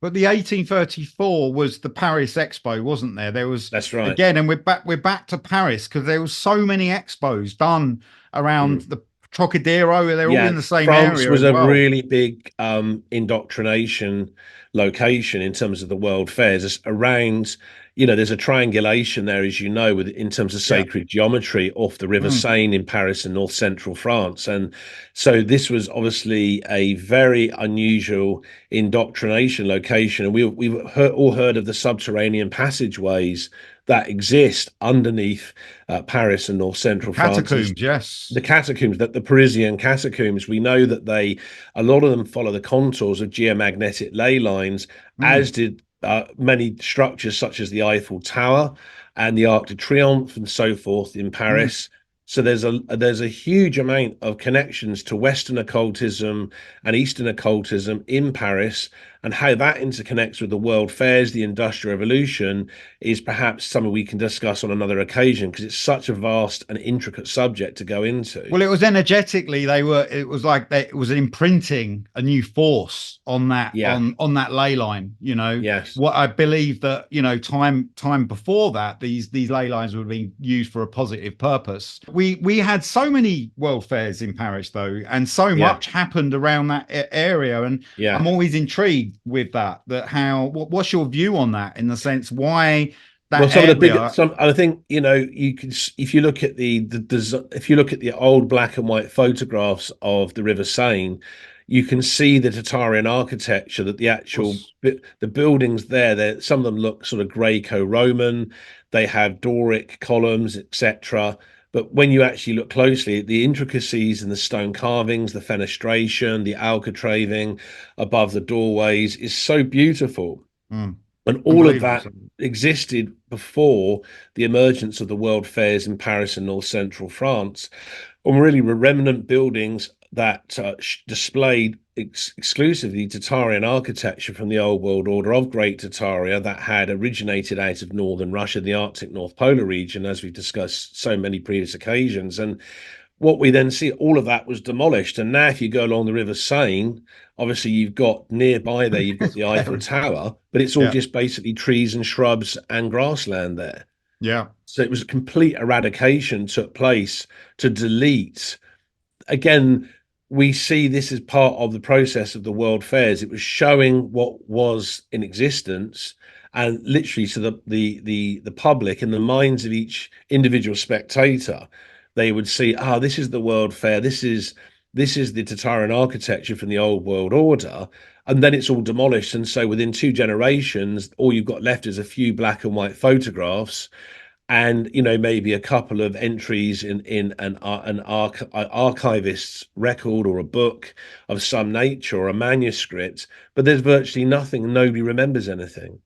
But the 1834 was the Paris Expo, wasn't there? There was That's right. again, and we're back to Paris because there was so many expos done around Mm. the Trocadero. They're all Yeah, in the same France area was as a well. really big indoctrination location in terms of the world fairs. It's around, there's a triangulation there, as you know, with in terms of Yeah. sacred geometry off the River Mm. Seine in Paris and north central France. And so this was obviously a very unusual indoctrination location. And all heard of the subterranean passageways that exist underneath Paris and north The central France. catacombs, yes. The catacombs, that the Parisian catacombs, we know that a lot of them follow the contours of geomagnetic ley lines, Mm. as did many structures such as the Eiffel Tower and the Arc de Triomphe and so forth in Mm. Paris. So there's a huge amount of connections to Western occultism and Eastern occultism in Paris, and how that interconnects with the world fairs, the Industrial Revolution, is perhaps something we can discuss on another occasion, because it's such a vast and intricate subject to go into. Well, it was energetically they were. It was like it was imprinting a new force on that Yeah. on that ley line. Yes. What I believe that time before that these ley lines were being used for a positive purpose. We had so many world fairs in Paris though, and so Yeah. much happened around that area, and Yeah. I'm always intrigued with that. What's your view on that in the sense why Well, that some of the big, area? some I think you can, if you look at if you look at the old black and white photographs of the River Seine, you can see the Tartarian architecture. That the actual Was the buildings there, some of them look sort of Greco-Roman. They have Doric columns, etc. But when you actually look closely, the intricacies in the stone carvings, the fenestration, the alcatraving above the doorways is so beautiful. mm, And all of unbelievable. that existed before the emergence of the world fairs in Paris and north central France, and really were remnant buildings that displayed exclusively Tartarian architecture from the old world order of Great Tartaria that had originated out of northern Russia, the Arctic North Polar region, as we've discussed so many previous occasions. And what we then see, all of that was demolished. And now, if you go along the River Seine, obviously you've got nearby there, you've got the Eiffel Very, Tower, but it's all yeah, just basically trees and shrubs and grassland there. yeah. So it was a complete eradication took place to delete. Again, we see this as part of the process of the world fairs. It was showing what was in existence, and literally, so the public, in the minds of each individual spectator, they would see, this is the world fair, this is the Tartarian architecture from the old world order. And then it's all demolished, and so within 2 generations all you've got left is a few black and white photographs, and maybe a couple of entries in archivist's record, or a book of some nature, or a manuscript. But there's virtually nothing, and nobody remembers anything.